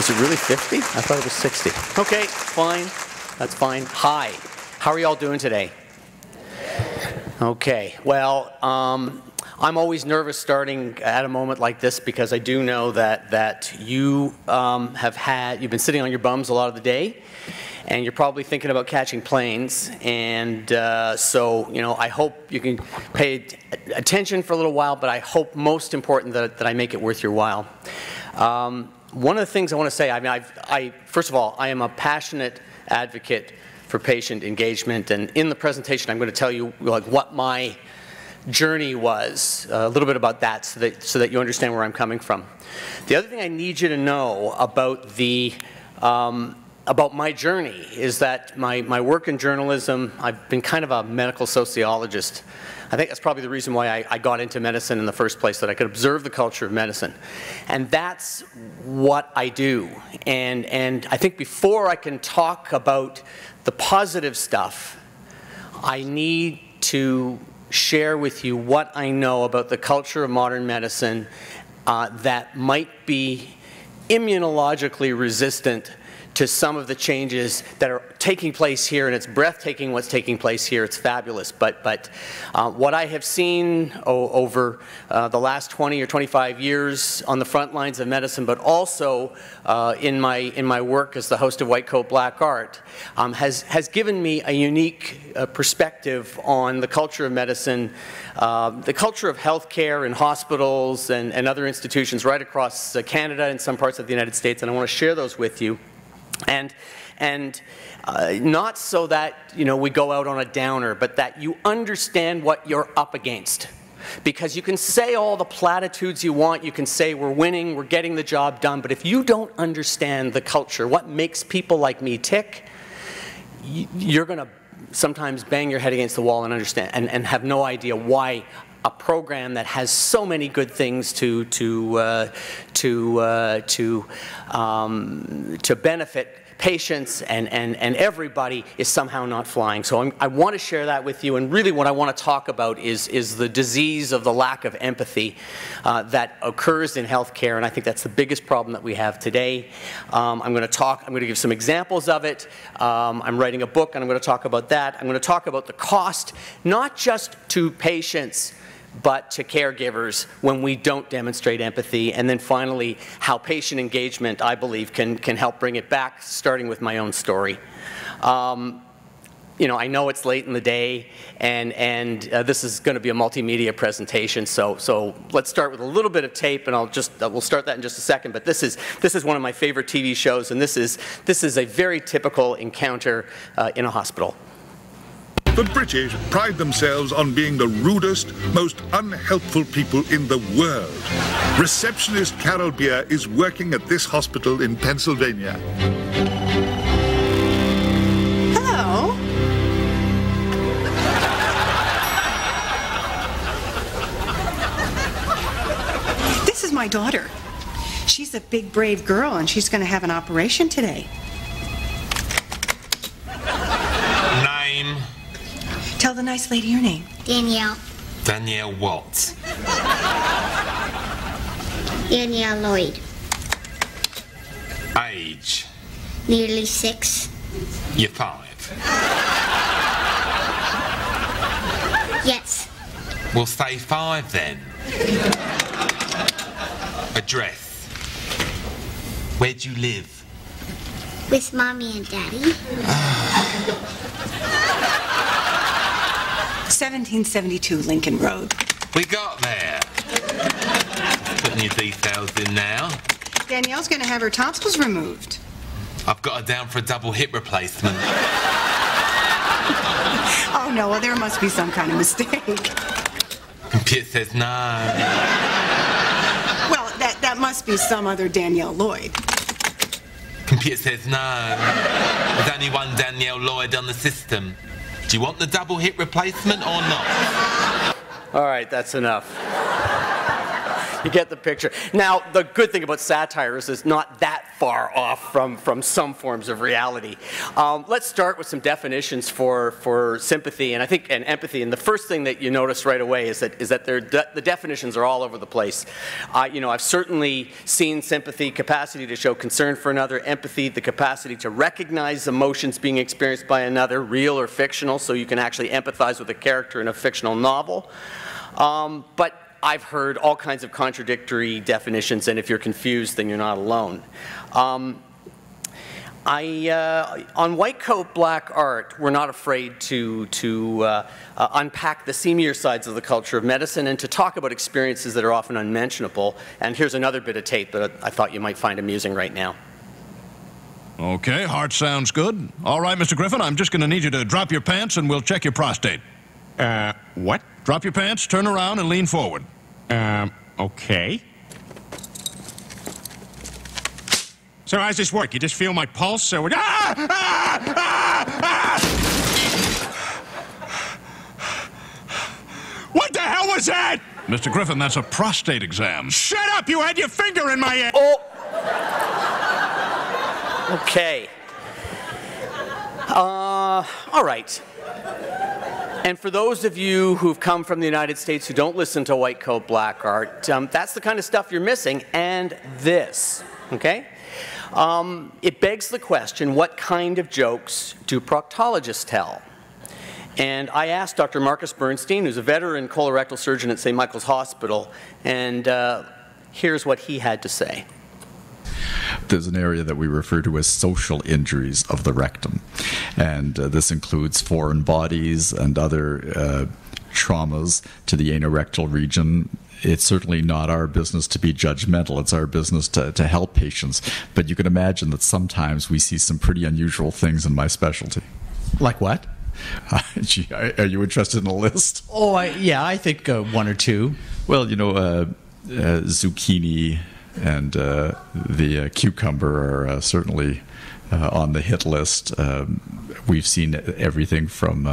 Is it really 50? I thought it was 60. Okay, fine. That's fine. Hi. How are you all doing today? Okay. Well, I'm always nervous starting at a moment like this because I do know that you you've been sitting on your bums a lot of the day, and you're probably thinking about catching planes. And so, you know, I hope you can pay attention for a little while, but I hope most important that I make it worth your while. One of the things I want to say, I mean, first of all, I am a passionate advocate for patient engagement, and in the presentation I'm going to tell you like what my journey was, a little bit about that so that you understand where I'm coming from. The other thing I need you to know about about my journey is that my work in journalism, I've been kind of a medical sociologist. I think that's probably the reason why I got into medicine in the first place, that I could observe the culture of medicine. And that's what I do. And I think before I can talk about the positive stuff, I need to share with you what I know about the culture of modern medicine that might be immunologically resistant to some of the changes that are taking place here, and it's breathtaking what's taking place here. It's fabulous. But what I have seen over the last 20 or 25 years on the front lines of medicine, but also in my work as the host of White Coat Black Art, has given me a unique perspective on the culture of medicine, the culture of healthcare and hospitals and other institutions right across Canada and some parts of the United States, and I want to share those with you. And not so that, you know, we go out on a downer, but that you understand what you're up against. Because you can say all the platitudes you want, you can say we're winning, we're getting the job done, but if you don't understand the culture, what makes people like me tick, you're going to sometimes bang your head against the wall and understand and have no idea why a program that has so many good things to benefit patients and everybody is somehow not flying. So I want to share that with you, and really what I want to talk about is the disease of the lack of empathy that occurs in healthcare, and I think that's the biggest problem that we have today. I'm going to give some examples of it. I'm writing a book and I'm going to talk about that. I'm going to talk about the cost, not just to patients, but to caregivers when we don't demonstrate empathy. And then finally, how patient engagement, I believe, can help bring it back, starting with my own story. You know, I know it's late in the day, and this is going to be a multimedia presentation, so let's start with a little bit of tape, and we'll start that in just a second. But this is one of my favorite TV shows, and this is a very typical encounter in a hospital. The British pride themselves on being the rudest, most unhelpful people in the world. Receptionist Carol Beer is working at this hospital in Pennsylvania. Hello. This is my daughter. She's a big, brave girl, and she's going to have an operation today. Name? Tell the nice lady your name. Danielle. Danielle what? Danielle Lloyd. Age? Nearly 6. You're 5. Yes. We'll say 5 then. Address? Where do you live? With Mommy and Daddy. 1772 Lincoln Road. We got there. Putting your details in now. Danielle's going to have her tonsils removed. I've got her down for a double hip replacement. Oh no, well there must be some kind of mistake. Computer says no. Well, that must be some other Danielle Lloyd. Computer says no. There's only one Danielle Lloyd on the system. Do you want the double hip replacement or not? All right, that's enough. You get the picture. Now, the good thing about satire is it's not that far off from some forms of reality. Let's start with some definitions for sympathy and empathy. And the first thing that you notice right away is that the definitions are all over the place. I've certainly seen sympathy, capacity to show concern for another; empathy, the capacity to recognize emotions being experienced by another, real or fictional, so you can actually empathize with a character in a fictional novel. But I've heard all kinds of contradictory definitions, and if you're confused, then you're not alone. On White Coat Black Art, we're not afraid to unpack the seamier sides of the culture of medicine and to talk about experiences that are often unmentionable. And here's another bit of tape that I thought you might find amusing right now. Okay, heart sounds good. All right, Mr. Griffin, I'm just going to need you to drop your pants and we'll check your prostate. What? Drop your pants, turn around, and lean forward. Okay. So how's this work? You just feel my pulse, so it... What the hell was that? Mr. Griffin, that's a prostate exam. Shut up! You had your finger in my ear! Oh! Okay. All right. And for those of you who've come from the United States who don't listen to White Coat Black Art, that's the kind of stuff you're missing, and this, okay? It begs the question, what kind of jokes do proctologists tell? And I asked Dr. Marcus Bernstein, who's a veteran colorectal surgeon at St. Michael's Hospital, and here's what he had to say. There's an area that we refer to as social injuries of the rectum, and this includes foreign bodies and other traumas to the anorectal region. It's certainly not our business to be judgmental. It's our business to help patients. But you can imagine that sometimes we see some pretty unusual things in my specialty. Like what? Gee, are you interested in a list? Oh, yeah, I think one or two. Well, zucchini and the cucumber are certainly on the hit list. We've seen everything from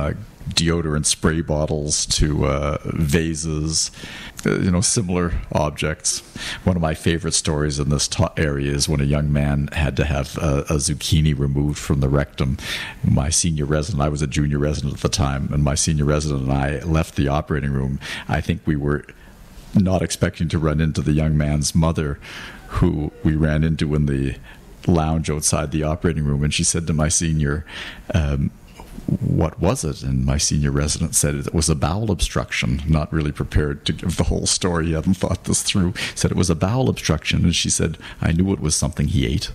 deodorant spray bottles to vases, similar objects. One of my favorite stories in this area is when a young man had to have a zucchini removed from the rectum. My senior resident, I was a junior resident at the time, and my senior resident and I left the operating room. I think we were not expecting to run into the young man's mother, who we ran into in the lounge outside the operating room, and she said to my senior, what was it? And my senior resident said it was a bowel obstruction, not really prepared to give the whole story. He hadn't thought this through. Said it was a bowel obstruction, and she said, I knew it was something he ate.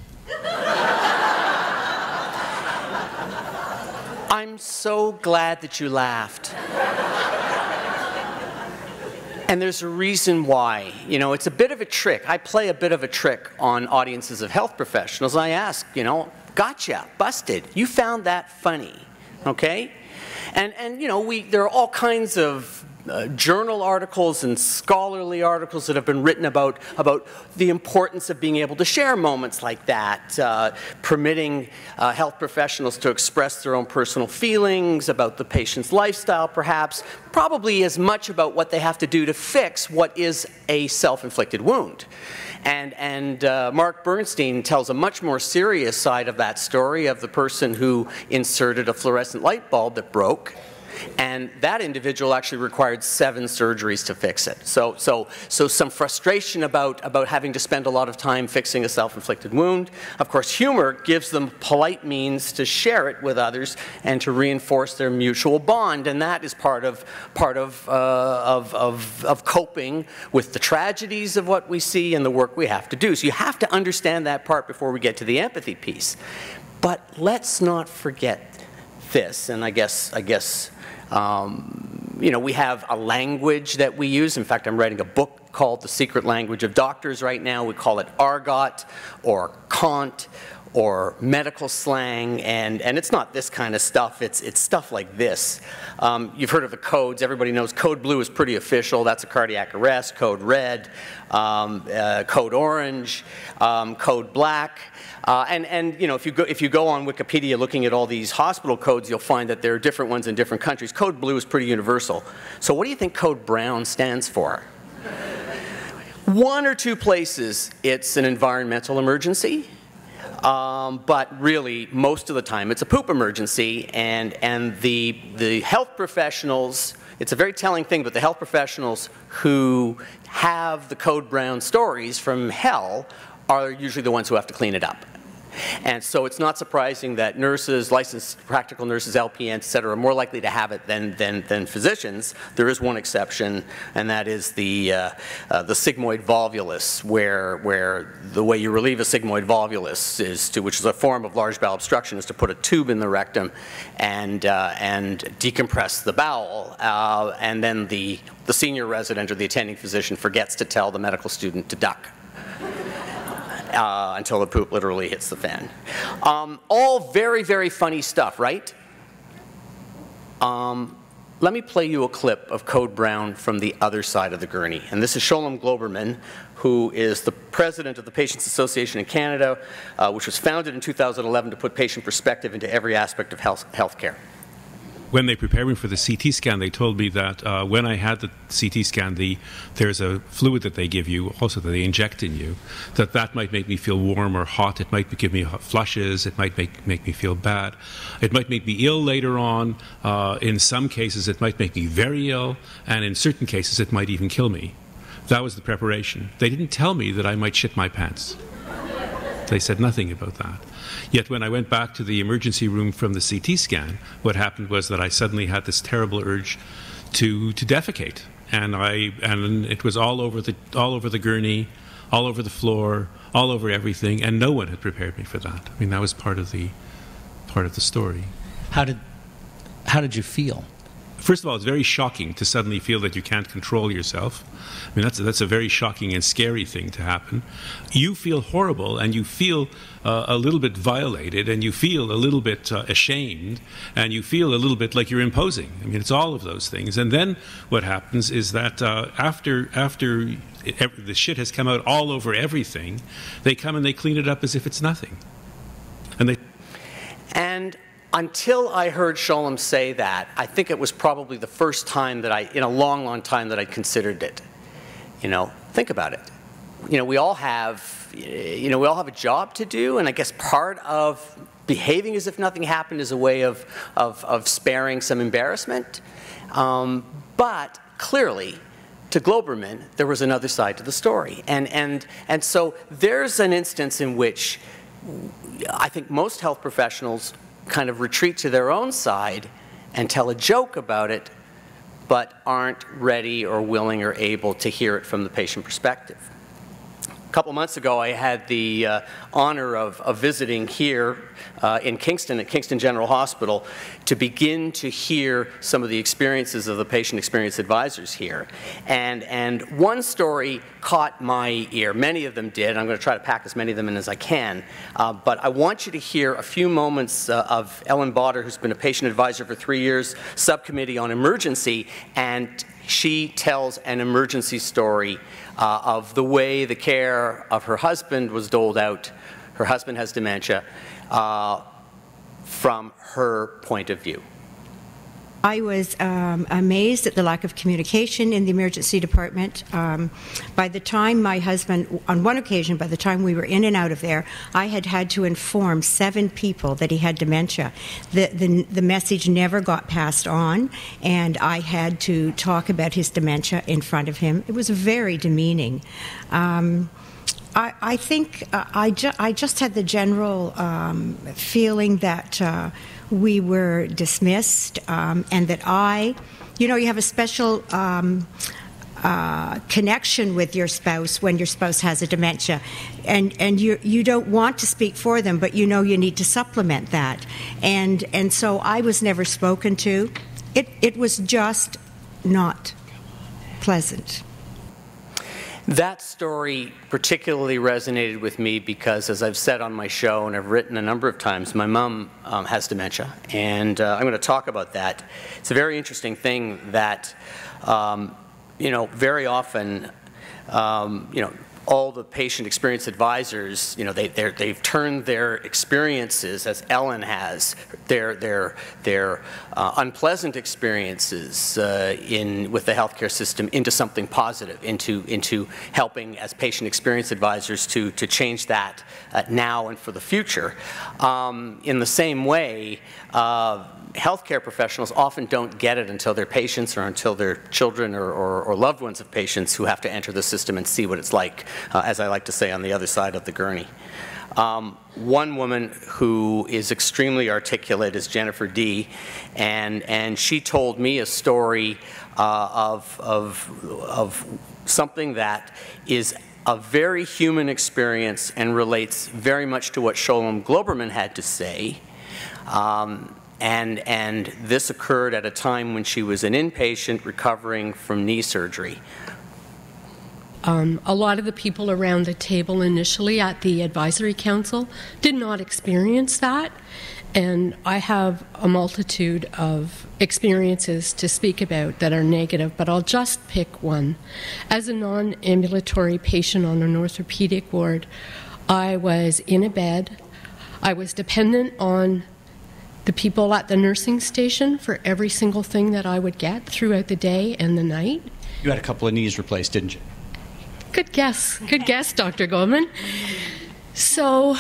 I'm so glad that you laughed. And there's a reason why. It's a bit of a trick. I play a bit of a trick on audiences of health professionals. I ask, gotcha, busted. You found that funny, okay? And there are all kinds of journal articles and scholarly articles that have been written about the importance of being able to share moments like that, permitting health professionals to express their own personal feelings about the patient's lifestyle, perhaps, probably as much about what they have to do to fix what is a self-inflicted wound. And Mark Bernstein tells a much more serious side of that story of the person who inserted a fluorescent light bulb that broke. And that individual actually required 7 surgeries to fix it. So some frustration about having to spend a lot of time fixing a self-inflicted wound. Of course, humor gives them polite means to share it with others and to reinforce their mutual bond. And that is part of coping with the tragedies of what we see and the work we have to do. So you have to understand that part before we get to the empathy piece. But let's not forget this, and I guess we have a language that we use. In fact, I'm writing a book called The Secret Language of Doctors right now. We call it argot or cant or medical slang, and it's not this kind of stuff. It's stuff like this. You've heard of the codes. Everybody knows Code Blue is pretty official. That's a cardiac arrest. Code Red, Code Orange, Code Black. If you go on Wikipedia looking at all these hospital codes, you'll find that there are different ones in different countries. Code Blue is pretty universal. So what do you think Code Brown stands for? One or two places, it's an environmental emergency. But really, most of the time, it's a poop emergency, and the health professionals, it's a very telling thing, but the health professionals who have the Code Brown stories from hell are usually the ones who have to clean it up. And so it's not surprising that nurses, licensed practical nurses, LPNs, et cetera, are more likely to have it than physicians. There is one exception, and that is the sigmoid volvulus, where the way you relieve a sigmoid volvulus is to, which is a form of large bowel obstruction, is to put a tube in the rectum and decompress the bowel, and then the senior resident or the attending physician forgets to tell the medical student to duck. Until the poop literally hits the fan. All very, very funny stuff, right? Let me play you a clip of Code Brown from the other side of the gurney. And this is Sholem Goldman, who is the president of the Patients Association in Canada, which was founded in 2011 to put patient perspective into every aspect of healthcare. When they prepared me for the CT scan, they told me that when I had the CT scan, there's a fluid that they give you, also that they inject in you, that might make me feel warm or hot. It might give me flushes. It might make me feel bad. It might make me ill later on. In some cases, it might make me very ill. And in certain cases, it might even kill me. That was the preparation. They didn't tell me that I might shit my pants. They said nothing about that. Yet when I went back to the emergency room from the CT scan, what happened was that I suddenly had this terrible urge to defecate, and it was all over the gurney, all over the floor, all over everything, and no one had prepared me for that. I mean, that was part of the story. How did you feel? First of all, it's very shocking to suddenly feel that you can't control yourself. I mean, that's a very shocking and scary thing to happen. You feel horrible, and you feel a little bit violated, and you feel a little bit ashamed, and you feel a little bit like you're imposing. I mean, it's all of those things. And then what happens is that after the shit has come out all over everything, they come and they clean it up as if it's nothing. And until I heard Sholem say that, I think it was probably the first time that in a long, long time that I considered it. You know, think about it. You know, we all have a job to do, and I guess part of behaving as if nothing happened is a way of sparing some embarrassment. But clearly, to Goldman, there was another side to the story. And so there's an instance in which I think most health professionals kind of retreat to their own side and tell a joke about it, but aren't ready or willing or able to hear it from the patient perspective. A couple months ago, I had the honor of visiting here in Kingston at Kingston General Hospital to begin to hear some of the experiences of the patient experience advisors here. And one story caught my ear. Many of them did. I'm going to try to pack as many of them in as I can. But I want you to hear a few moments of Ellen Botter, who's been a patient advisor for 3 years, subcommittee on emergency, and she tells an emergency story of the way the care of her husband was doled out. Her husband has dementia, from her point of view. I was amazed at the lack of communication in the emergency department. By the time my husband, on one occasion, by the time we were in and out of there, I had to inform 7 people that he had dementia. The message never got passed on, and I had to talk about his dementia in front of him. It was very demeaning. I think I just had the general feeling that we were dismissed, and that you have a special connection with your spouse when your spouse has a dementia, and you don't want to speak for them, but you need to supplement that, and so I was never spoken to. It was just not pleasant. That story particularly resonated with me because, as I've said on my show and I've written a number of times, my mom has dementia, and I'm going to talk about that. It's a very interesting thing that, very often, all the patient experience advisors, you know, they've turned their experiences, as Ellen has, their unpleasant experiences with the healthcare system into something positive, into helping as patient experience advisors to change that now and for the future. In the same way, healthcare professionals often don't get it until their patients or until their children or loved ones of patients who have to enter the system and see what it's like, as I like to say, on the other side of the gurney. One woman who is extremely articulate is Jennifer D., and she told me a story of something that is a very human experience and relates very much to what Sholem Globerman had to say. And this occurred at a time when she was an inpatient recovering from knee surgery. A lot of the people around the table initially at the advisory council did not experience that, and I have a multitude of experiences to speak about that are negative, but I'll just pick one. As a non-ambulatory patient on an orthopedic ward, I was in a bed. I was dependent on the people at the nursing station for every single thing that I would get throughout the day and the night. You had a couple of knees replaced, didn't you? Good guess, Dr. Goldman. So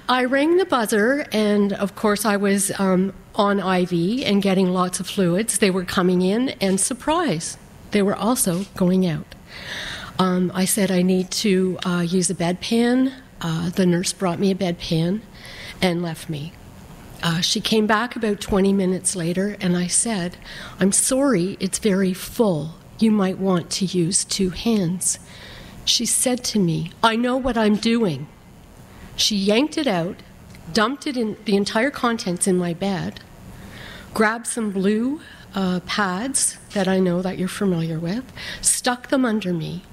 I rang the buzzer, and of course I was on IV and getting lots of fluids. They were coming in, and surprise, they were also going out. I said I need to use a bedpan. The nurse brought me a bedpan and left me. She came back about 20 minutes later, and I said, "I'm sorry, it's very full. You might want to use 2 hands." She said to me, "I know what I'm doing." She yanked it out, dumped it in the entire contents in my bed, grabbed some blue pads that I know that you're familiar with, stuck them under me,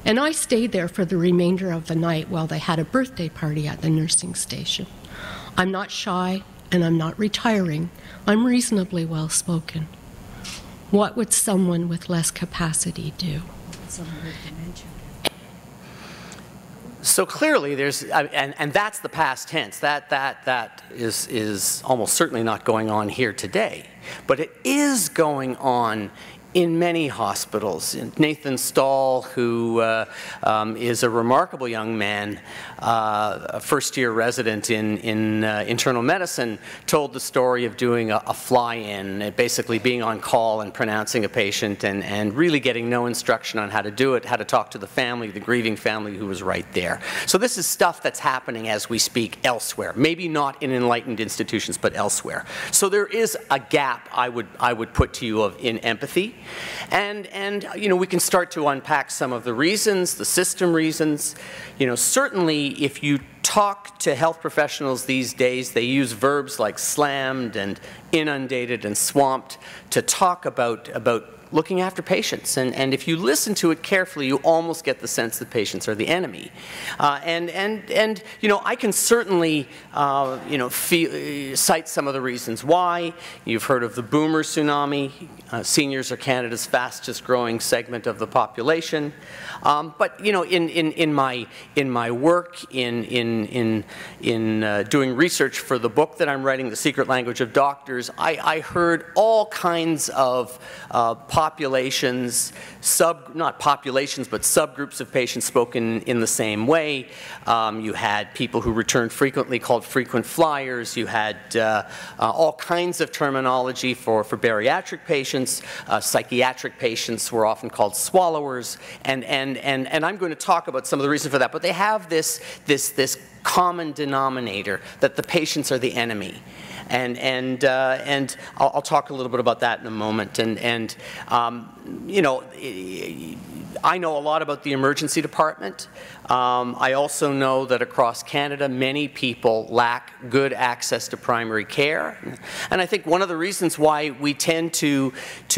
and I stayed there for the remainder of the night while they had a birthday party at the nursing station. I'm not shy, and I'm not retiring. I'm reasonably well-spoken. What would someone with less capacity do? So clearly there's, and that's the past tense. That is almost certainly not going on here today. But it is going on in many hospitals. Nathan Stahl, who is a remarkable young man, a first-year resident in internal medicine, told the story of doing a fly-in, basically being on call and pronouncing a patient and really getting no instruction on how to do it, how to talk to the family, the grieving family who was right there. So this is stuff that's happening as we speak elsewhere, maybe not in enlightened institutions, but elsewhere. So there is a gap, I would put to you, in empathy. And you know, we can start to unpack some of the reasons, the system reasons. You know, certainly if you talk to health professionals these days, they use verbs like slammed and inundated and swamped to talk about looking after patients. And if you listen to it carefully, you almost get the sense that patients are the enemy. And you know, I can certainly you know, cite some of the reasons why. You've heard of the boomer tsunami. Seniors are Canada's fastest growing segment of the population. But you know, in my work in doing research for the book that I'm writing, The Secret Language of Doctors, I heard all kinds of populations, not populations, but subgroups of patients spoken in the same way. You had people who returned frequently called frequent flyers. You had all kinds of terminology for bariatric patients. Psychiatric patients were often called swallowers. And I'm going to talk about some of the reasons for that. But they have this common denominator that the patients are the enemy. And I'll talk a little bit about that in a moment. And you know, I know a lot about the emergency department. I also know that across Canada, many people lack good access to primary care. And I think one of the reasons why we tend to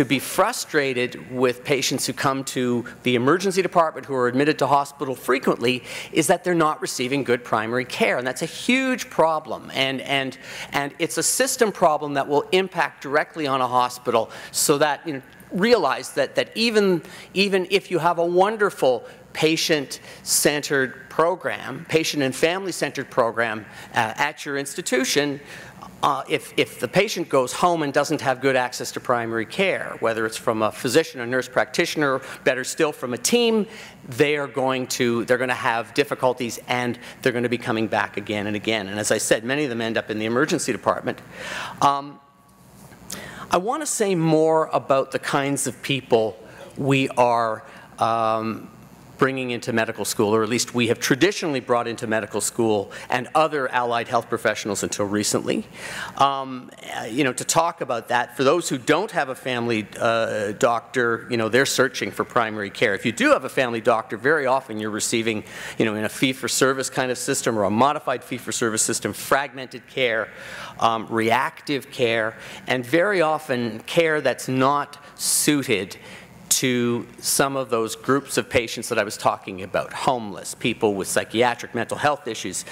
be frustrated with patients who come to the emergency department who are admitted to hospital frequently is that they're not receiving good primary care. And that's a huge problem. And it's a system problem that will impact directly on a hospital, so that, you know, realize that even if you have a wonderful patient-centered program, patient and family-centered program at your institution, if the patient goes home and doesn't have good access to primary care, whether it's from a physician, a nurse practitioner, better still from a team, they're going to have difficulties, and they're going to be coming back again and again. And as I said, many of them end up in the emergency department. I want to say more about the kinds of people we are bringing into medical school, or at least we have traditionally brought into medical school, and other allied health professionals until recently. To talk about that, for those who don't have a family doctor, they're searching for primary care. If you do have a family doctor, very often you're receiving, in a fee-for-service kind of system or a modified fee-for-service system, fragmented care, reactive care, and very often care that's not suited to some of those groups of patients that I was talking about: homeless, people with psychiatric mental health issues,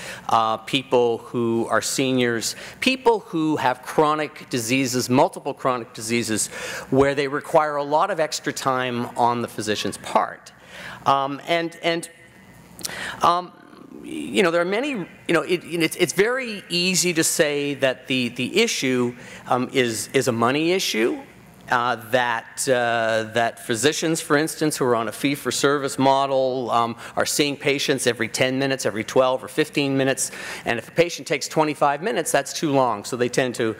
people who are seniors, people who have chronic diseases, multiple chronic diseases, where they require a lot of extra time on the physician's part. There are many, it's very easy to say that the issue is a money issue. That physicians, for instance, who are on a fee-for-service model are seeing patients every 10 minutes, every 12 or 15 minutes, and if a patient takes 25 minutes, that's too long, so they tend to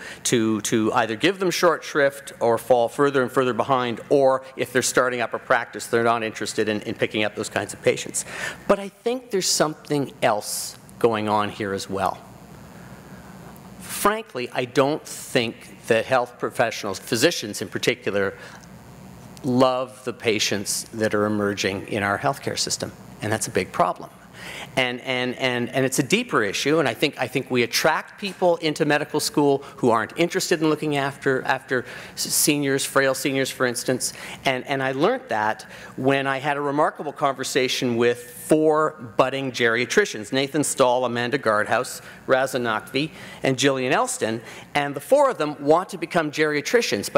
either give them short shrift or fall further and further behind, or if they're starting up a practice, they're not interested in picking up those kinds of patients. But I think there's something else going on here as well. Frankly, I don't think that health professionals, physicians in particular, love the patients that are emerging in our healthcare system, and that's a big problem. And it's a deeper issue, and I think we attract people into medical school who aren't interested in looking after seniors, frail seniors, for instance. And I learned that when I had a remarkable conversation with 4 budding geriatricians: Nathan Stahl, Amanda Gardhouse, Raza Naqvi, and Jillian Elston. And the 4 of them want to become geriatricians,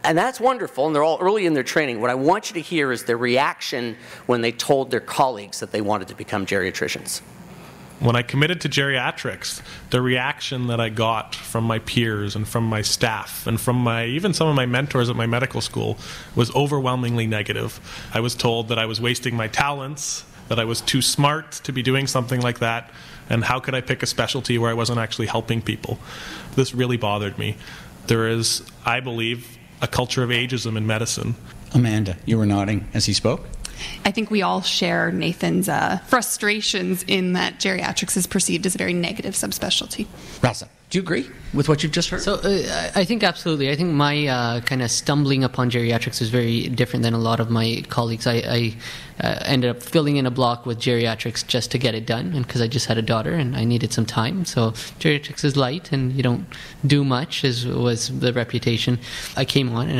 and that's wonderful, and they're all early in their training. What I want you to hear is their reaction when they told their colleagues that they wanted to become geriatricians. When I committed to geriatrics, the reaction that I got from my peers and from my staff and from even some of my mentors at my medical school was overwhelmingly negative. I was told that I was wasting my talents, that I was too smart to be doing something like that, and how could I pick a specialty where I wasn't actually helping people? This really bothered me. There is, I believe, a culture of ageism in medicine. Amanda, you were nodding as he spoke. I think we all share Nathan's frustrations in that geriatrics is perceived as a very negative subspecialty. Raza, do you agree with what you've just heard? So I think absolutely. I think my kind of stumbling upon geriatrics is very different than a lot of my colleagues. I ended up filling in a block with geriatrics just to get it done, and because I just had a daughter and I needed some time. So geriatrics is light and you don't do much, was the reputation. I came on and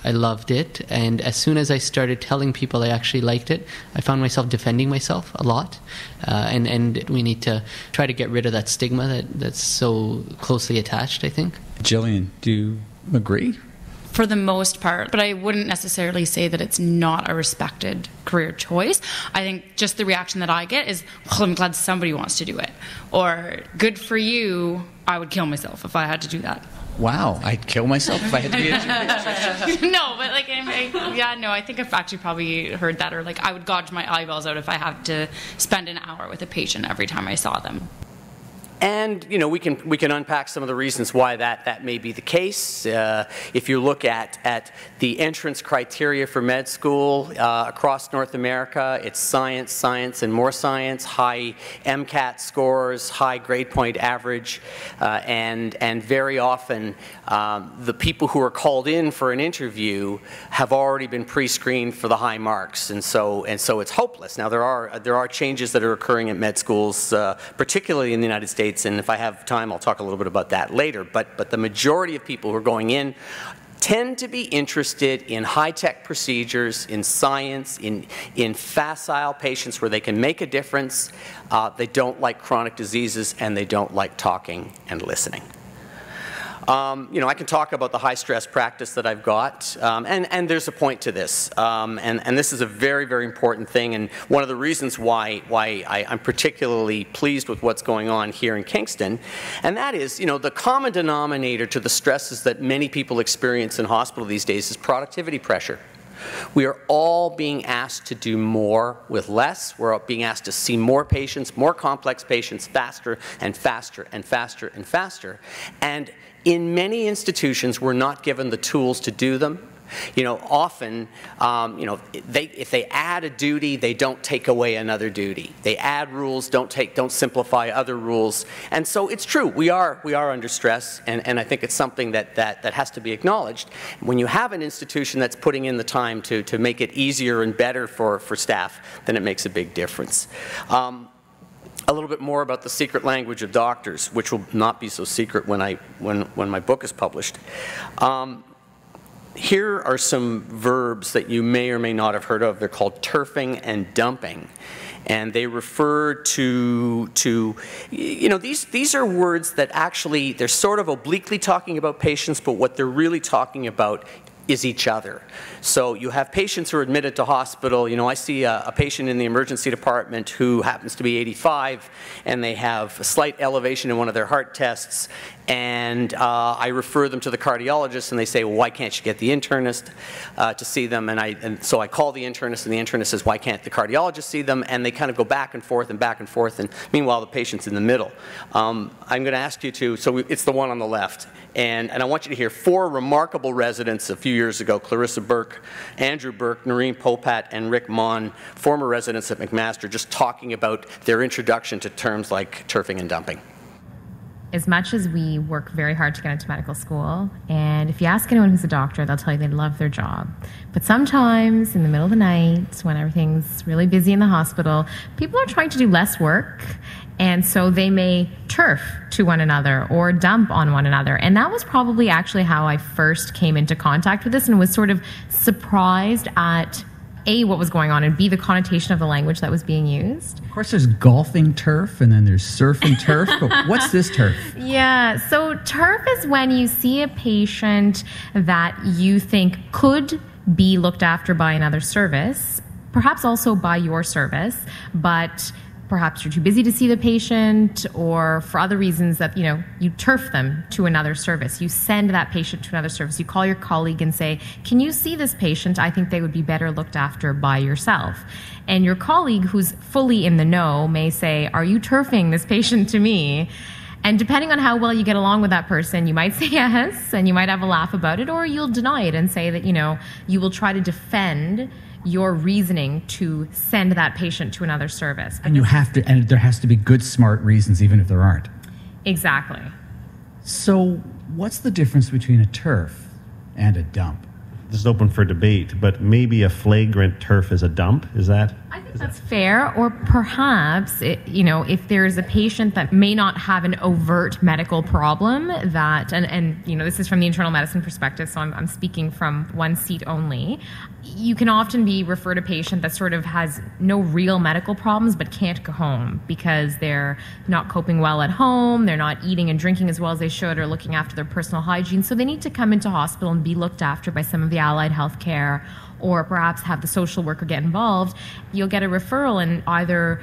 I loved it, and as soon as I started telling people I actually liked it, I found myself defending myself a lot, and we need to try to get rid of that stigma that's so closely attached, I think. Jillian, do you agree? For the most part, but I wouldn't necessarily say that it's not a respected career choice. I think just the reaction that I get is, well, I'm glad somebody wants to do it. Or, good for you, I would kill myself if I had to do that. Wow, I'd kill myself if I had to be a geriatrician. No, but I think I've actually probably heard that, or I would gouge my eyeballs out if I had to spend an hour with a patient every time I saw them. And we can unpack some of the reasons why that may be the case. If you look at the entrance criteria for med school across North America, it's science, science, and more science, high MCAT scores, high grade point average, and very often the people who are called in for an interview have already been pre-screened for the high marks, and so it's hopeless. Now there are changes that are occurring at med schools, particularly in the United States. And if I have time, I'll talk a little bit about that later. But the majority of people who are going in tend to be interested in high-tech procedures, in science, in facile patients where they can make a difference. They don't like chronic diseases, and they don't like talking and listening. I can talk about the high-stress practice that I've got, and there's a point to this, and this is a very, very important thing, and one of the reasons why I'm particularly pleased with what's going on here in Kingston, and that is, the common denominator to the stresses that many people experience in hospital these days is productivity pressure. We are all being asked to do more with less. We're being asked to see more patients, more complex patients, faster and faster and faster and faster. And in many institutions, we're not given the tools to do them. Often, if they add a duty, they don't take away another duty. They add rules, don't simplify other rules. And so it's true, we are under stress, and I think it's something that has to be acknowledged. When you have an institution that's putting in the time to make it easier and better for staff, then it makes a big difference. A little bit more about the secret language of doctors, which will not be so secret when my book is published. Here are some verbs that you may or may not have heard of. They're called turfing and dumping. And they refer to these are words that actually, they're sort of obliquely talking about patients, but what they're really talking about is each other. So you have patients who are admitted to hospital. I see a patient in the emergency department who happens to be 85, and they have a slight elevation in one of their heart tests, and I refer them to the cardiologist, and they say, well, why can't you get the internist to see them? And so I call the internist, and the internist says, why can't the cardiologist see them? And they kind of go back and forth, and meanwhile the patient's in the middle. I'm going to ask you to, so it's the one on the left, and I want you to hear 4 remarkable residents a few years ago: Clarissa Burke, Andrew Burke, Noreen Popat, and Rick Mon, former residents at McMaster, just talking about their introduction to terms like turfing and dumping. As much as we work very hard to get into medical school, and if you ask anyone who's a doctor, they'll tell you they love their job. But sometimes in the middle of the night, when everything's really busy in the hospital, people are trying to do less work, and so they may turf to one another or dump on one another. And that was probably actually how I first came into contact with this, and was sort of surprised at A, what was going on, and B, the connotation of the language that was being used. Of course, there's golfing turf, and then there's surfing turf, but what's this turf? Yeah, so turf is when you see a patient that you think could be looked after by another service, perhaps also by your service, but perhaps you're too busy to see the patient, or for other reasons that, you turf them to another service. You send that patient to another service. You call your colleague and say, can you see this patient? I think they would be better looked after by yourself. And your colleague, who's fully in the know, may say, are you turfing this patient to me? And depending on how well you get along with that person, you might say yes, and you might have a laugh about it, or you'll deny it and say that, you will try to defend your reasoning to send that patient to another service. And and there has to be good, smart reasons, even if there aren't. Exactly. So what's the difference between a turf and a dump? This is open for debate, but maybe a flagrant turf is a dump. Is that? I think that's fair. Or perhaps, if there's a patient that may not have an overt medical problem, that, and this is from the internal medicine perspective, so I'm speaking from one seat only. You can often be referred a patient that sort of has no real medical problems but can't go home because they're not coping well at home, they're not eating and drinking as well as they should, or looking after their personal hygiene, so they need to come into hospital and be looked after by some of the allied health care, or perhaps have the social worker get involved. You'll get a referral, and either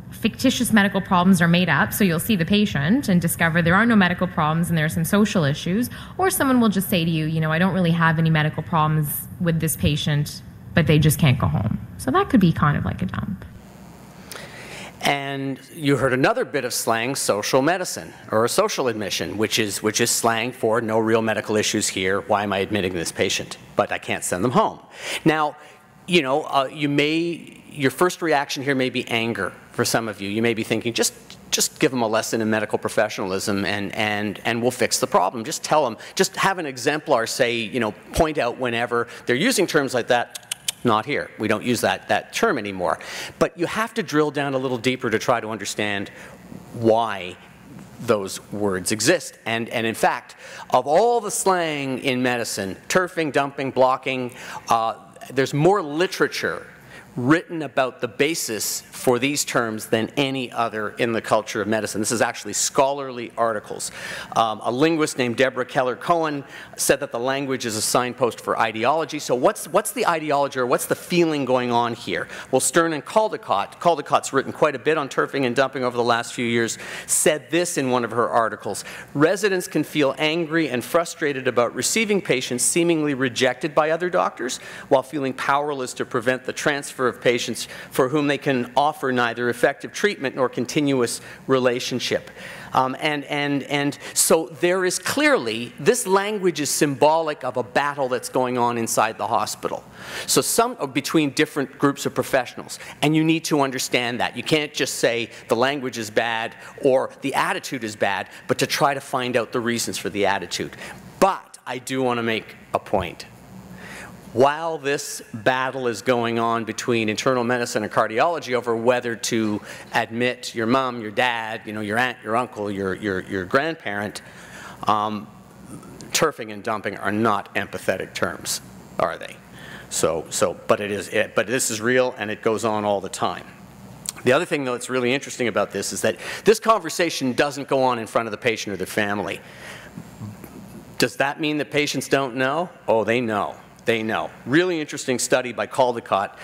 fictitious medical problems are made up, so you'll see the patient and discover there are no medical problems and there are some social issues, or someone will just say to you, I don't really have any medical problems with this patient, but they just can't go home. So that could be kind of like a dump. And you heard another bit of slang, social medicine, or a social admission, which is slang for no real medical issues here. Why am I admitting this patient? But I can't send them home. Now, your first reaction here may be anger for some of you. You may be thinking, just give them a lesson in medical professionalism and we'll fix the problem. Just tell them, just have an exemplar say, point out whenever they're using terms like that. Not here. We don't use that term anymore. But you have to drill down a little deeper to try to understand why those words exist. And in fact, of all the slang in medicine, turfing, dumping, blocking, there's more literature written about the basis for these terms than any other in the culture of medicine. This is actually scholarly articles. A linguist named Deborah Keller-Cohen said that the language is a signpost for ideology. So what's the ideology, or what's the feeling going on here? Well, Stern and Caldicott's written quite a bit on turfing and dumping over the last few years, said this in one of her articles: residents can feel angry and frustrated about receiving patients seemingly rejected by other doctors, while feeling powerless to prevent the transfer of patients for whom they can offer neither effective treatment nor continuous relationship. And so there is clearly, this language is symbolic of a battle that's going on inside the hospital. So between different groups of professionals, and you need to understand that. You can't just say the language is bad or the attitude is bad, but to try to find out the reasons for the attitude. But I do want to make a point. While this battle is going on between internal medicine and cardiology over whether to admit your mom, your dad, your aunt, your uncle, your grandparent, turfing and dumping are not empathetic terms, are they? But this is real, and it goes on all the time. The other thing, though, that's really interesting about this is that this conversation doesn't go on in front of the patient or their family. Does that mean that patients don't know? Oh, they know. They know. Really interesting study by Caldicott,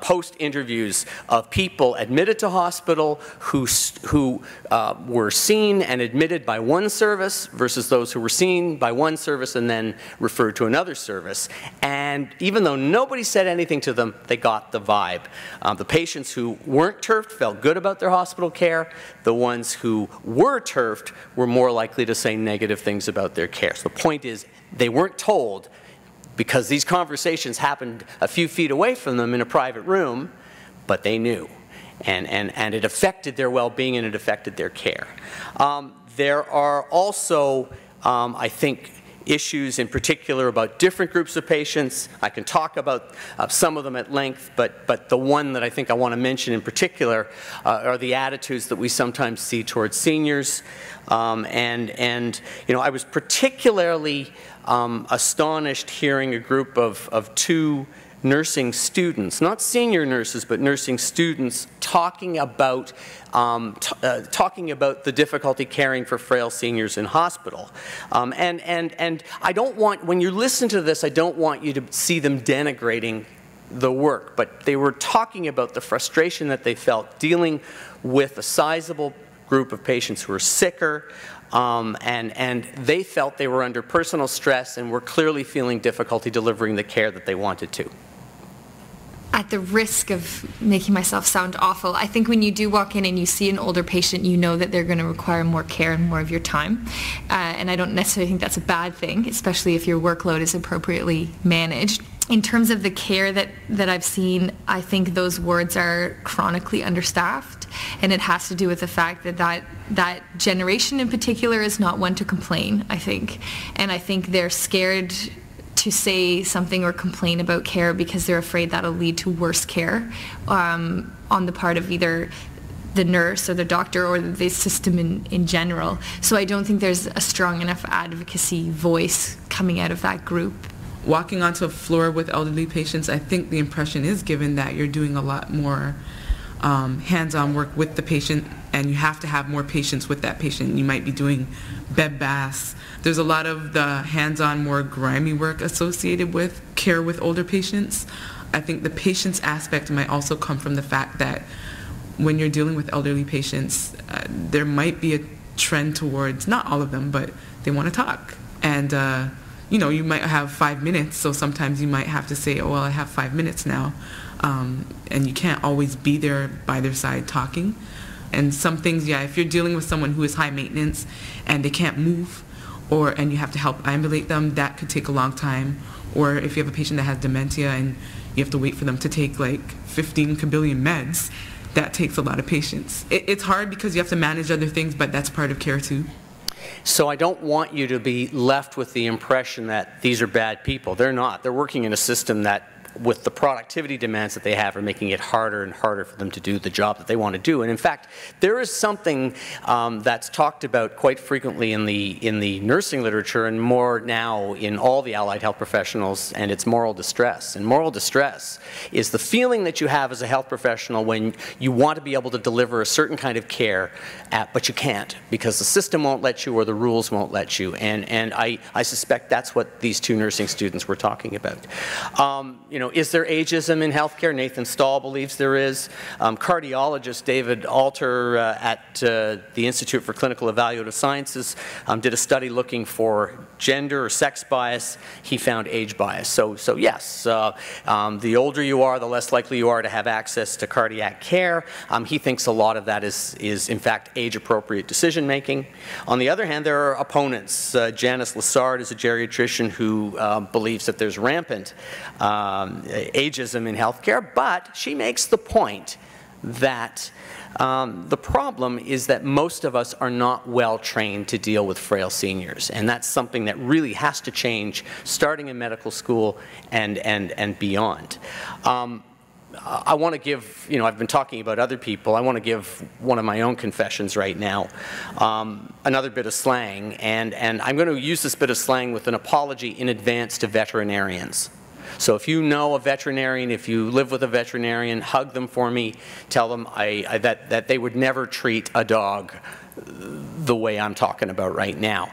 post-interviews of people admitted to hospital who were seen and admitted by one service versus those who were seen by one service and then referred to another service. And even though nobody said anything to them, they got the vibe. The patients who weren't turfed felt good about their hospital care. The ones who were turfed were more likely to say negative things about their care. So the point is, they weren't told, because these conversations happened a few feet away from them in a private room, but they knew. And it affected their well-being, and it affected their care. There are also, I think, issues in particular about different groups of patients. I can talk about some of them at length, but the one that I think I want to mention in particular are the attitudes that we sometimes see towards seniors. I was particularly astonished hearing a group of two nursing students, not senior nurses, but nursing students, talking about the difficulty caring for frail seniors in hospital. And I don't want, when you listen to this, I don't want you to see them denigrating the work, but they were talking about the frustration that they felt dealing with a sizable group of patients who were sicker, and they felt they were under personal stress and were clearly feeling difficulty delivering the care that they wanted to. At the risk of making myself sound awful, I think when you do walk in and you see an older patient, you know that they're going to require more care and more of your time. And I don't necessarily think that's a bad thing, especially if your workload is appropriately managed. In terms of the care that I've seen, I think those wards are chronically understaffed, and it has to do with the fact that generation in particular is not one to complain, I think. And I think they're scared to say something or complain about care because they're afraid that'll lead to worse care on the part of either the nurse or the doctor or the system in general. So I don't think there's a strong enough advocacy voice coming out of that group. Walking onto a floor with elderly patients, I think the impression is given that you're doing a lot more hands-on work with the patient, and you have to have more patience with that patient. You might be doing bed baths. There's a lot of the hands-on, more grimy work associated with care with older patients. I think the patient's aspect might also come from the fact that when you're dealing with elderly patients, there might be a trend towards, not all of them, but they want to talk. And you might have 5 minutes, so sometimes you might have to say, oh, well, I have 5 minutes now. And you can't always be there by their side talking. And some things, if you're dealing with someone who is high maintenance and they can't move, and you have to help ambulate them, that could take a long time. Or if you have a patient that has dementia and you have to wait for them to take like 15 kabillion meds, that takes a lot of patience. It's hard because you have to manage other things, but that's part of care too. So I don't want you to be left with the impression that these are bad people. They're not. They're working in a system that with the productivity demands that they have, are making it harder and harder for them to do the job that they want to do. And in fact, there is something that's talked about quite frequently in the nursing literature, and more now in all the allied health professionals, and it's moral distress. And moral distress is the feeling that you have as a health professional when you want to be able to deliver a certain kind of care, but you can't because the system won't let you or the rules won't let you. And I suspect that's what these two nursing students were talking about. You know, is there ageism in healthcare? Nathan Stahl believes there is. Cardiologist David Alter at the Institute for Clinical Evaluative Sciences did a study looking for gender or sex bias. He found age bias. So yes, the older you are, the less likely you are to have access to cardiac care. He thinks a lot of that is in fact age-appropriate decision making. On the other hand, there are opponents. Janice Lessard is a geriatrician who believes that there's rampant ageism in healthcare, but she makes the point that the problem is that most of us are not well trained to deal with frail seniors, and that's something that really has to change starting in medical school and beyond. I want to give, you know, I've been talking about other people. I want to give one of my own confessions right now, another bit of slang, and I'm going to use this bit of slang with an apology in advance to veterinarians. So if you know a veterinarian, if you live with a veterinarian, hug them for me, tell them that they would never treat a dog the way I'm talking about right now.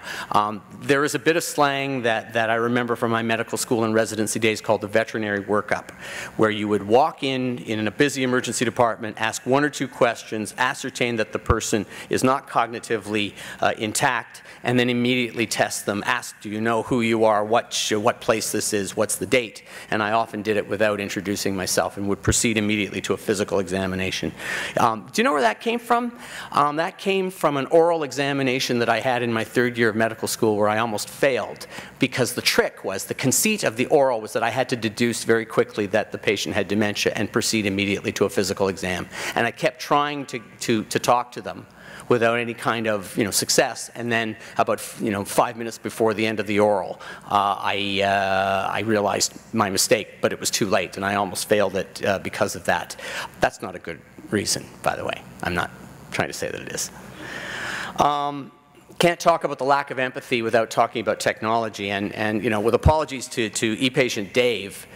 There is a bit of slang that I remember from my medical school and residency days called the veterinary workup, where you would walk in a busy emergency department, ask one or two questions, ascertain that the person is not cognitively intact, and then immediately test them. Ask, do you know who you are, what place this is, what's the date? And I often did it without introducing myself and would proceed immediately to a physical examination. Do you know where that came from? That came from an oral examination that I had in my third year of medical school where I almost failed, because the trick was, the conceit of the oral was that I had to deduce very quickly that the patient had dementia and proceed immediately to a physical exam. And I kept trying to talk to them without any kind of success, and then about 5 minutes before the end of the oral, I realized my mistake, but it was too late, and I almost failed it because of that. That's not a good reason, by the way. I'm not trying to say that it is. Can't talk about the lack of empathy without talking about technology, and with apologies to e-patient Dave,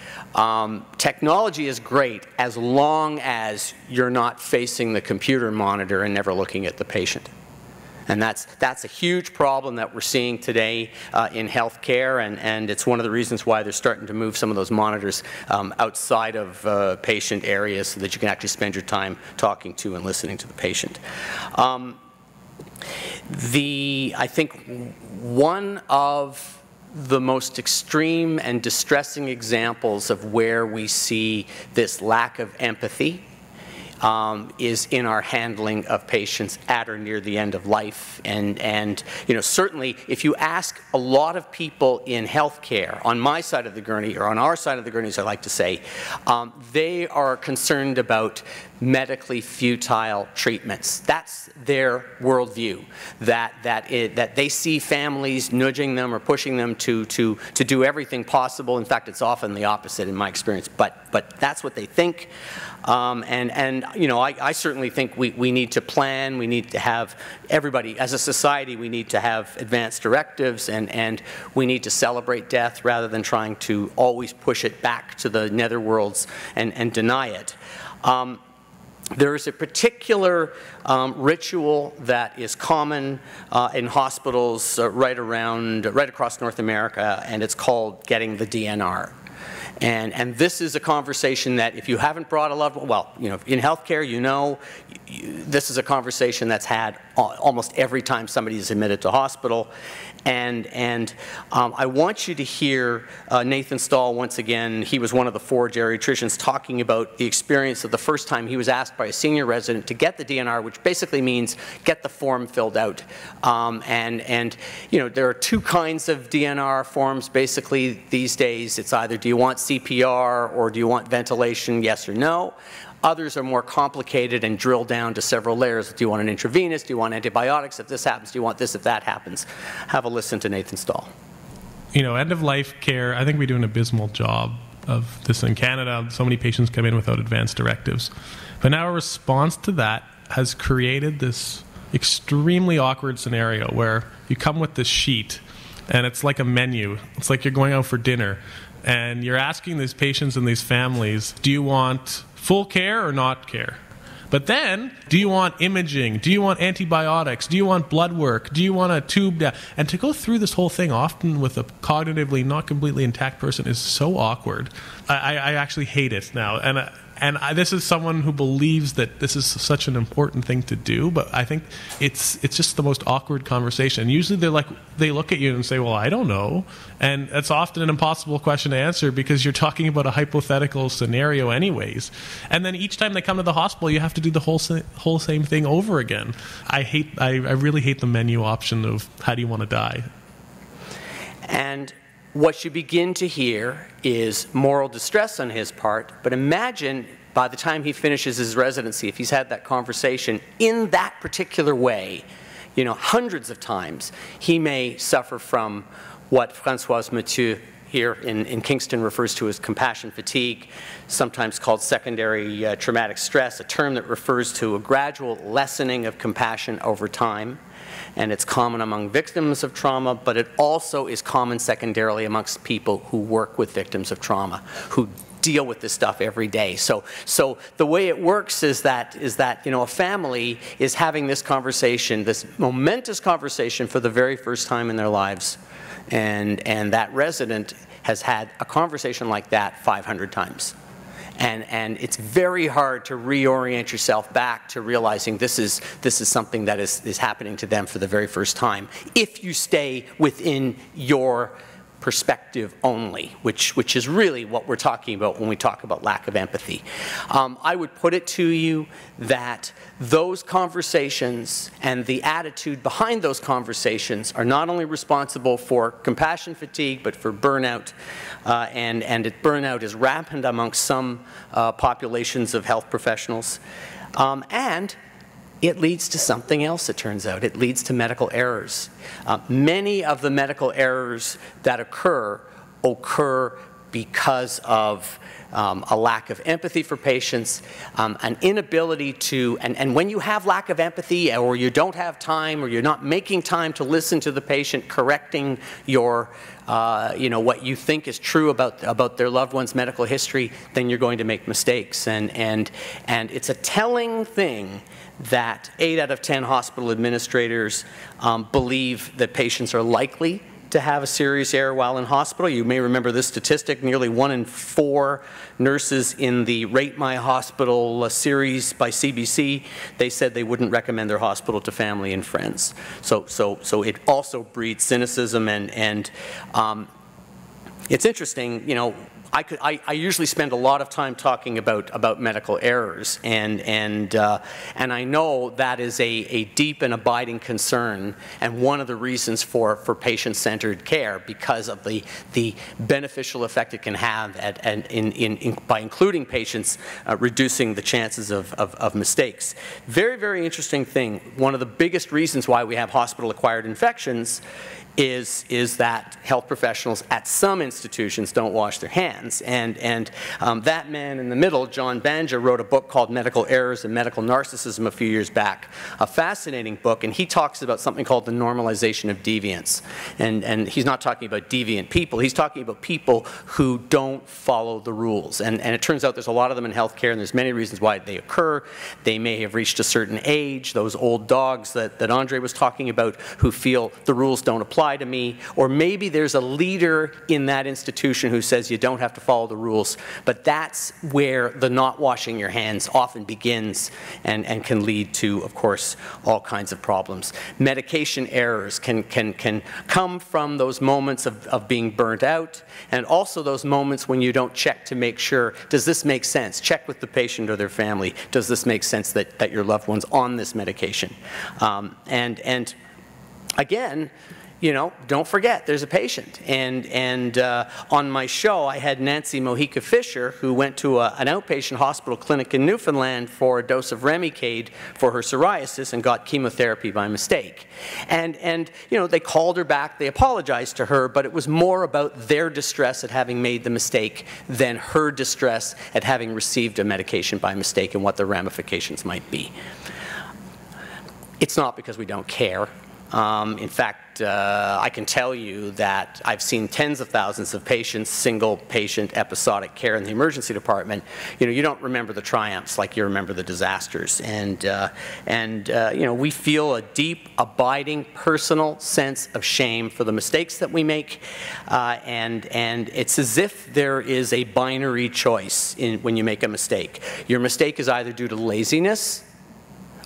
technology is great as long as you're not facing the computer monitor and never looking at the patient. And that's a huge problem that we're seeing today in healthcare, and it's one of the reasons why they're starting to move some of those monitors outside of patient areas so that you can actually spend your time talking to and listening to the patient. I think one of the most extreme and distressing examples of where we see this lack of empathy is in our handling of patients at or near the end of life. And certainly if you ask a lot of people in healthcare, on my side of the gurney, or on our side of the gurney as I like to say, they are concerned about medically futile treatments. That's their worldview, that they see families nudging them or pushing them to do everything possible. In fact, it's often the opposite in my experience, but that's what they think. I certainly think we need to plan, we need to have everybody, as a society, we need to have advanced directives, and we need to celebrate death rather than trying to always push it back to the netherworlds and deny it. There is a particular ritual that is common in hospitals right across North America, and it's called getting the DNR. And this is a conversation that if you haven't brought a loved one, well, in healthcare, this is a conversation that's had almost every time somebody is admitted to hospital. And I want you to hear Nathan Stahl once again. He was one of the 4 geriatricians talking about the experience of the first time he was asked by a senior resident to get the DNR, which basically means get the form filled out. There are 2 kinds of DNR forms basically these days. It's either do you want CPR or do you want ventilation, yes or no. Others are more complicated and drill down to several layers. Do you want an intravenous? Do you want antibiotics if this happens? Do you want this if that happens? Have a listen to Nathan Stahl. End-of-life care, I think we do an abysmal job of this in Canada. So many patients come in without advance directives. But now a response to that has created this extremely awkward scenario where you come with this sheet and it's like a menu. It's like you're going out for dinner and you're asking these patients and these families, do you want full care or not care? But then, do you want imaging? Do you want antibiotics? Do you want blood work? Do you want a tube? And to go through this whole thing often with a cognitively not completely intact person is so awkward. I actually hate it now. And this is someone who believes that this is such an important thing to do, but I think it's just the most awkward conversation. Usually they look at you and say, well, I don't know. And it's often an impossible question to answer because you're talking about a hypothetical scenario anyways. And then each time they come to the hospital, you have to do the whole same thing over again. I really hate the menu option of how do you want to die. And what you begin to hear is moral distress on his part, but imagine by the time he finishes his residency, if he's had that conversation in that particular way, you know, hundreds of times, he may suffer from what Françoise Mathieu here in Kingston refers to as compassion fatigue, sometimes called secondary traumatic stress, a term that refers to a gradual lessening of compassion over time. And it's common among victims of trauma, but it also is common secondarily amongst people who work with victims of trauma, who deal with this stuff every day. So the way it works is that you know, a family is having this conversation, this momentous conversation for the very first time in their lives, and that resident has had a conversation like that 500 times. And it's very hard to reorient yourself back to realizing this is something that is happening to them for the very first time if you stay within your perspective only, which is really what we're talking about when we talk about lack of empathy. I would put it to you that those conversations and the attitude behind those conversations are not only responsible for compassion fatigue, but for burnout. And burnout is rampant amongst some populations of health professionals. And it leads to something else, it turns out. It leads to medical errors. Many of the medical errors that occur because of a lack of empathy for patients, an inability to, and when you have lack of empathy or you don't have time or you're not making time to listen to the patient, correcting your, you know, what you think is true about their loved one's medical history, then you're going to make mistakes. And it's a telling thing that 8 out of 10 hospital administrators believe that patients are likely to have a serious error while in hospital. You may remember this statistic, nearly 1 in 4 nurses in the Rate My Hospital series by CBC, they said they wouldn't recommend their hospital to family and friends. So it also breeds cynicism and it's interesting, you know, I usually spend a lot of time talking about medical errors, and I know that is a deep and abiding concern, and one of the reasons for patient-centered care, because of the beneficial effect it can have by including patients, reducing the chances of mistakes. Very, very interesting thing. One of the biggest reasons why we have hospital-acquired infections is that health professionals at some institutions don't wash their hands. And that man in the middle, John Banja, wrote a book called Medical Errors and Medical Narcissism a few years back. A fascinating book, and he talks about something called the normalization of deviance. And he's not talking about deviant people, he's talking about people who don't follow the rules. And it turns out there's a lot of them in healthcare, and there's many reasons why they occur. They may have reached a certain age, those old dogs that Andre was talking about who feel the rules don't apply to me, or maybe there's a leader in that institution who says you don't have to follow the rules, but that's where the not washing your hands often begins and can lead to, of course, all kinds of problems. Medication errors can come from those moments of being burnt out, and also those moments when you don't check to make sure, does this make sense? Check with the patient or their family, does this make sense that your loved one's on this medication? And again, you know, don't forget, there's a patient. And on my show, I had Nancy Mojica Fisher, who went to an outpatient hospital clinic in Newfoundland for a dose of Remicade for her psoriasis and got chemotherapy by mistake. And you know, they called her back, they apologized to her, but it was more about their distress at having made the mistake than her distress at having received a medication by mistake and what the ramifications might be. It's not because we don't care. In fact, I can tell you that I've seen tens of thousands of patients, single patient episodic care in the emergency department. You know, you don't remember the triumphs like you remember the disasters. And you know, we feel a deep, abiding, personal sense of shame for the mistakes that we make. And it's as if there is a binary choice when you make a mistake. Your mistake is either due to laziness,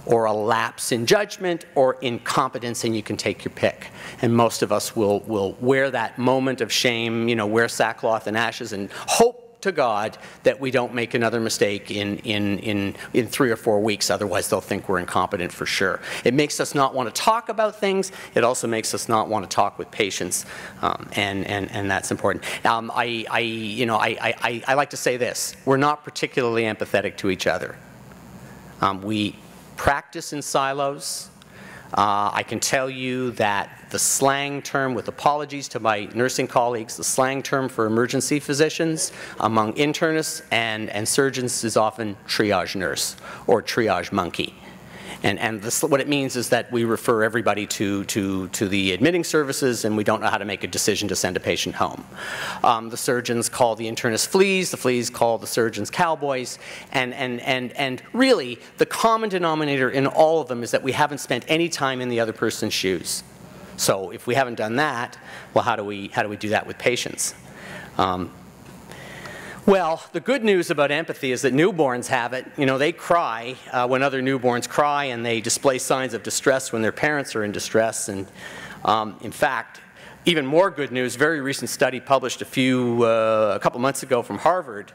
or a lapse in judgment, or incompetence, and you can take your pick. And most of us will wear that moment of shame, you know, wear sackcloth and ashes, and hope to God that we don't make another mistake in 3 or 4 weeks, otherwise they'll think we're incompetent for sure. It makes us not want to talk about things. It also makes us not want to talk with patients, and that's important. I like to say this: we're not particularly empathetic to each other. We practice in silos. I can tell you that the slang term, with apologies to my nursing colleagues, the slang term for emergency physicians among internists and surgeons is often triage nurse or triage monkey. And this, what it means is that we refer everybody to the admitting services, and we don't know how to make a decision to send a patient home. The surgeons call the internists fleas, the fleas call the surgeons cowboys, and really the common denominator in all of them is that we haven't spent any time in the other person's shoes. So if we haven't done that, well, how do we do that with patients? Well, the good news about empathy is that newborns have it. You know, they cry when other newborns cry, and they display signs of distress when their parents are in distress. And in fact, even more good news, very recent study published a couple months ago from Harvard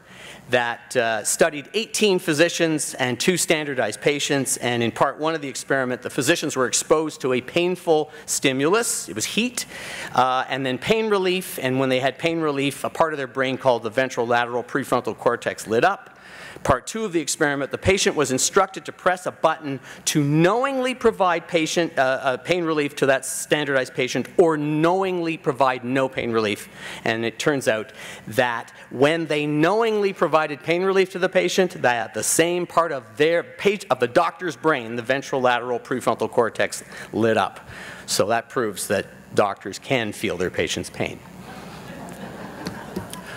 that studied 18 physicians and 2 standardized patients, and in part 1 of the experiment, the physicians were exposed to a painful stimulus. It was heat, and then pain relief, and when they had pain relief, a part of their brain called the ventrolateral prefrontal cortex lit up. Part 2 of the experiment, the patient was instructed to press a button to knowingly provide pain relief to that standardized patient, or knowingly provide no pain relief. And it turns out that when they knowingly provided pain relief to the patient, that the same part of the doctor's brain, the ventrolateral prefrontal cortex, lit up. So that proves that doctors can feel their patient's pain.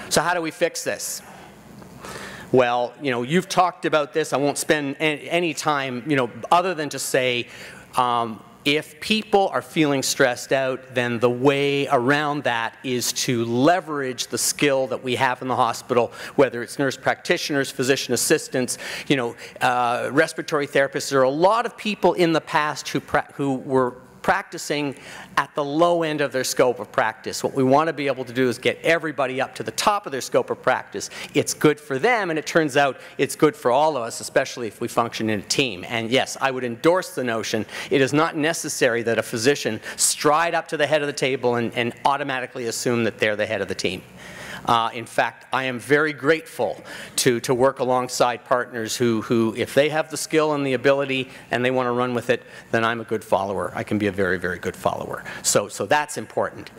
So how do we fix this? Well, you know, you've talked about this. I won't spend any time, you know, other than to say, if people are feeling stressed out, then the way around that is to leverage the skill that we have in the hospital, whether it's nurse practitioners, physician assistants, you know, respiratory therapists. There are a lot of people in the past who were practicing at the low end of their scope of practice. What we want to be able to do is get everybody up to the top of their scope of practice. It's good for them, and it turns out it's good for all of us, especially if we function in a team. And yes, I would endorse the notion it is not necessary that a physician stride up to the head of the table and automatically assume that they're the head of the team. In fact, I am very grateful to work alongside partners who, if they have the skill and the ability and they want to run with it, then I'm a good follower. I can be a very, very good follower. So that's important.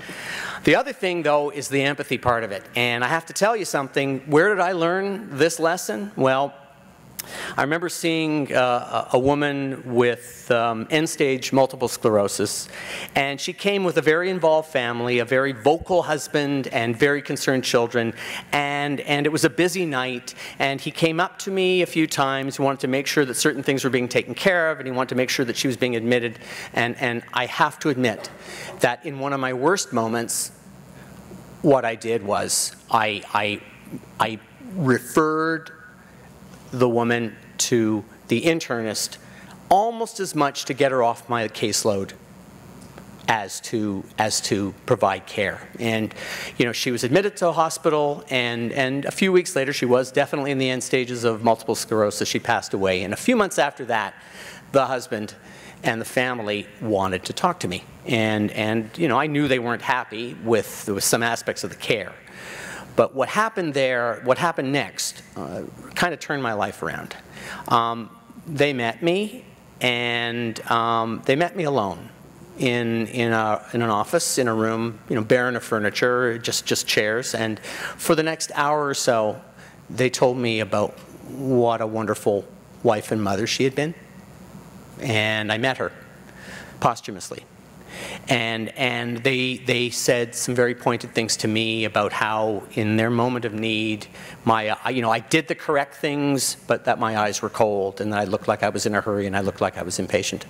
The other thing, though, is the empathy part of it. And I have to tell you something. Where did I learn this lesson? Well, I remember seeing a woman with end-stage multiple sclerosis, and she came with a very involved family, a very vocal husband, and very concerned children, and it was a busy night, and he came up to me a few times. He wanted to make sure that certain things were being taken care of, and he wanted to make sure that she was being admitted, and I have to admit that in one of my worst moments, what I did was I referred the woman to the internist almost as much to get her off my caseload as to provide care. And you know, she was admitted to a hospital, and a few weeks later she was definitely in the end stages of multiple sclerosis. She passed away, and a few months after that, the husband and the family wanted to talk to me. And you know, I knew they weren't happy with some aspects of the care. But what happened there, what happened next, kind of turned my life around. They met me, and they met me alone in an office, in a room, you know, barren of furniture, just chairs. And for the next hour or so, they told me about what a wonderful wife and mother she had been. And I met her posthumously. And they said some very pointed things to me about how, in their moment of need, you know, I did the correct things, but that my eyes were cold, and that I looked like I was in a hurry, and I looked like I was impatient.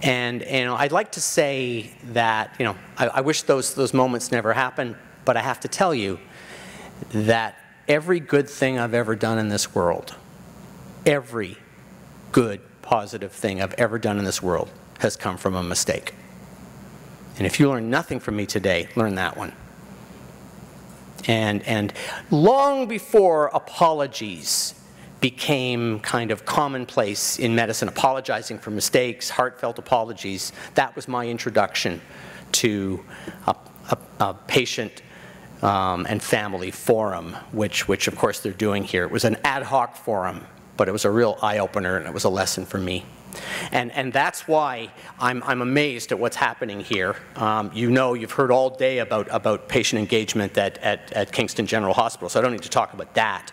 And you know, I'd like to say that, you know, I wish those moments never happened, but I have to tell you that every good thing I've ever done in this world, every good, positive thing I've ever done in this world has come from a mistake. And if you learn nothing from me today, learn that one. And long before apologies became kind of commonplace in medicine, apologizing for mistakes, heartfelt apologies, that was my introduction to a patient and family forum, which of course they're doing here. It was an ad hoc forum, but it was a real eye-opener, and it was a lesson for me. And that's why I'm amazed at what's happening here. You know, you've heard all day about patient engagement at Kingston General Hospital, so I don't need to talk about that.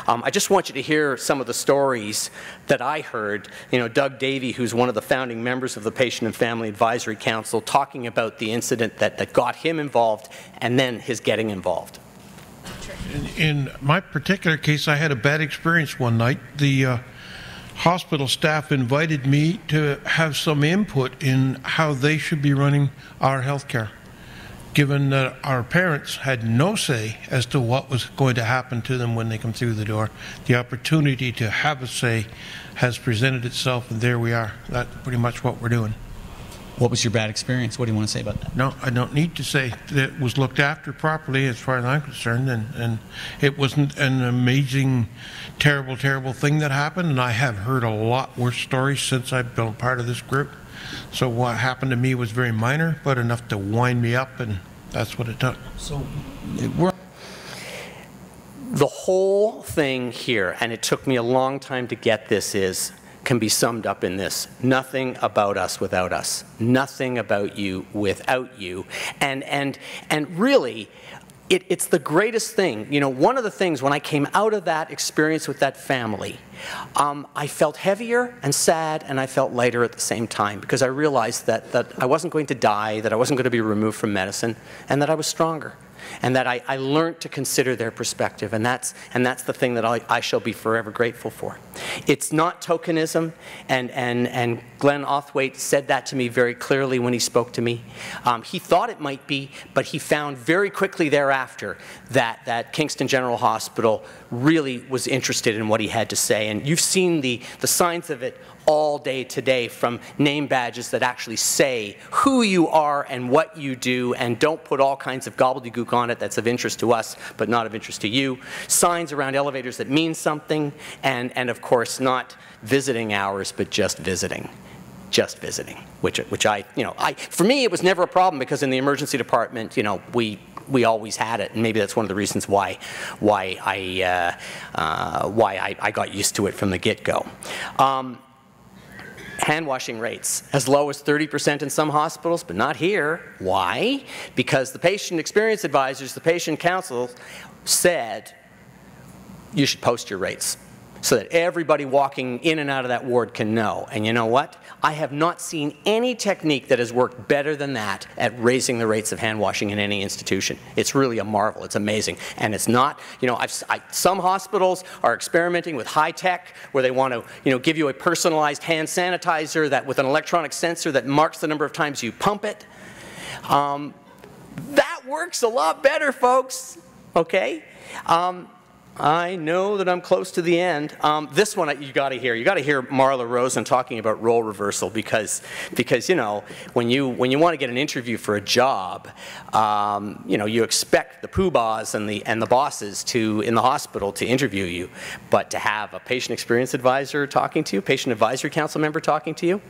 I just want you to hear some of the stories that I heard. You know, Doug Davey, who's one of the founding members of the Patient and Family Advisory Council, talking about the incident that got him involved and then his getting involved. In my particular case, I had a bad experience one night. The hospital staff invited me to have some input in how they should be running our healthcare, given that our parents had no say as to what was going to happen to them when they come through the door. The opportunity to have a say has presented itself, and there we are. That's pretty much what we're doing. What was your bad experience? What do you want to say about that? No, I don't need to say that it was looked after properly as far as I'm concerned, and it wasn't an amazing, terrible, terrible thing that happened, and I have heard a lot worse stories since I've been part of this group. So what happened to me was very minor, but enough to wind me up, and that's what it took. So the whole thing here, and it took me a long time to get this, can be summed up in this: nothing about us without us, nothing about you without you. And really, it's the greatest thing. You know, one of the things when I came out of that experience with that family, I felt heavier and sad, and I felt lighter at the same time, because I realized that I wasn't going to die, that I wasn't going to be removed from medicine, and that I was stronger. And that I learned to consider their perspective, and that's the thing that I shall be forever grateful for. It's not tokenism, and Glenn Othwaite said that to me very clearly when he spoke to me. He thought it might be, but he found very quickly thereafter that Kingston General Hospital really was interested in what he had to say, and you've seen the signs of it all day today, from name badges that actually say who you are and what you do, and don't put all kinds of gobbledygook on it that's of interest to us but not of interest to you. Signs around elevators that mean something, and of course not visiting hours but just visiting. Just visiting, which for me it was never a problem, because in the emergency department, you know, we always had it, and maybe that's one of the reasons why I got used to it from the get-go. Hand washing rates as low as 30% in some hospitals, but not here. Why? Because the patient experience advisors, the patient council, said you should post your rates so that everybody walking in and out of that ward can know. And you know what? I have not seen any technique that has worked better than that at raising the rates of hand washing in any institution. It's really a marvel. It's amazing. And it's not, you know, some hospitals are experimenting with high tech, where they want to, you know, give you a personalized hand sanitizer that with an electronic sensor that marks the number of times you pump it. That works a lot better, folks. Okay? I know that I'm close to the end. This one you got to hear. You got to hear Marla Rosen talking about role reversal because you know when you want to get an interview for a job, you know you expect the poobahs and the bosses in the hospital to interview you, but to have a patient experience advisor talking to you, patient advisory council member talking to you.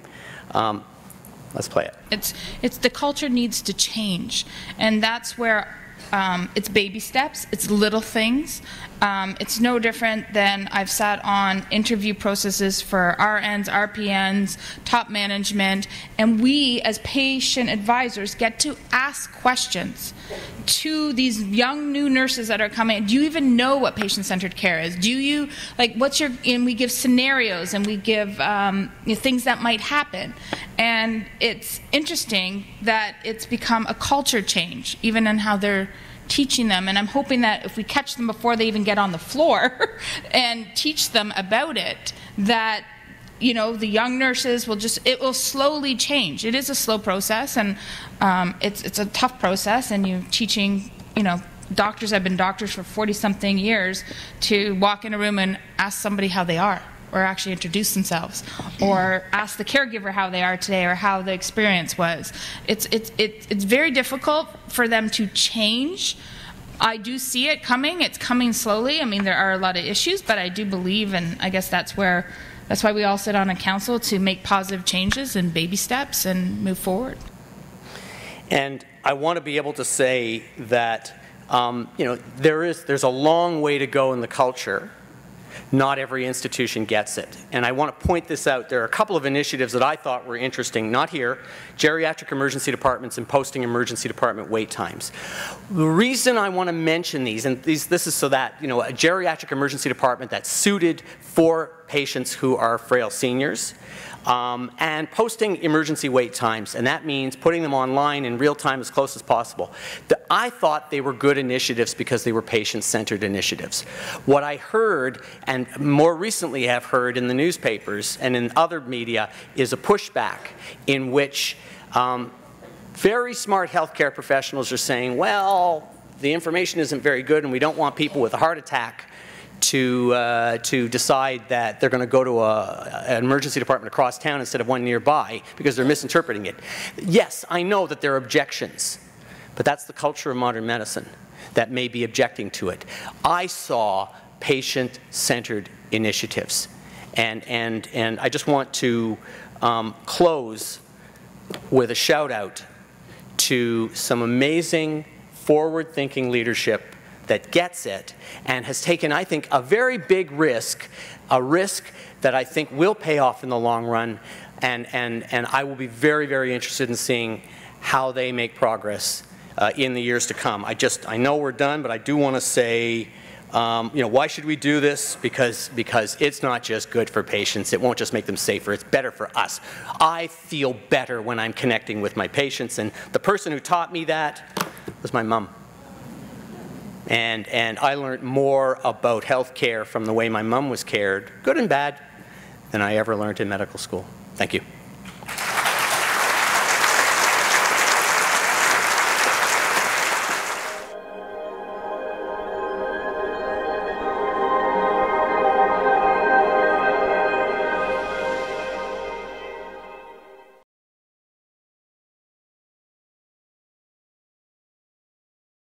Let's play it. It's the culture needs to change, and that's where it's baby steps, it's little things. It's no different than I've sat on interview processes for RNs, RPNs, top management, and we as patient advisors get to ask questions to these young new nurses that are coming. Do you even know what patient-centered care is? Do you, like, and we give scenarios and we give things that might happen. And it's interesting that it's become a culture change, even in how they're teaching them, and I'm hoping that if we catch them before they even get on the floor and teach them about it, that you know the young nurses will it will slowly change. It is a slow process, and it's a tough process, and you're teaching, you know, doctors have been doctors for 40-something years to walk in a room and ask somebody how they are, or actually introduce themselves, or ask the caregiver how they are today, or how the experience was. It's very difficult for them to change. I do see it coming. It's coming slowly. I mean, there are a lot of issues, but I do believe, and I guess that's why we all sit on a council, to make positive changes and baby steps and move forward. And I want to be able to say that you know there's a long way to go in the culture. Not every institution gets it. And I want to point this out. There are a couple of initiatives that I thought were interesting, not here, geriatric emergency departments and posting emergency department wait times. The reason I want to mention these, and this is so that, you know, a geriatric emergency department that's suited for patients who are frail seniors, and posting emergency wait times, and that means putting them online in real time as close as possible. I thought they were good initiatives because they were patient-centered initiatives. What I heard, and more recently have heard in the newspapers and in other media, is a pushback in which very smart healthcare professionals are saying, well, the information isn't very good and we don't want people with a heart attack to decide that they're going to go to an emergency department across town instead of one nearby because they're misinterpreting it. Yes, I know that there are objections, but that's the culture of modern medicine that may be objecting to it. I saw patient-centered initiatives, and I just want to close with a shout-out to some amazing forward-thinking leadership that gets it and has taken, I think, a very big risk, a risk that I think will pay off in the long run, and I will be very, very interested in seeing how they make progress in the years to come. I know we're done, but I do want to say, you know, why should we do this? Because it's not just good for patients. It won't just make them safer. It's better for us. I feel better when I'm connecting with my patients, and the person who taught me that was my mom. And I learned more about health care from the way my mom was cared, good and bad, than I ever learned in medical school. Thank you.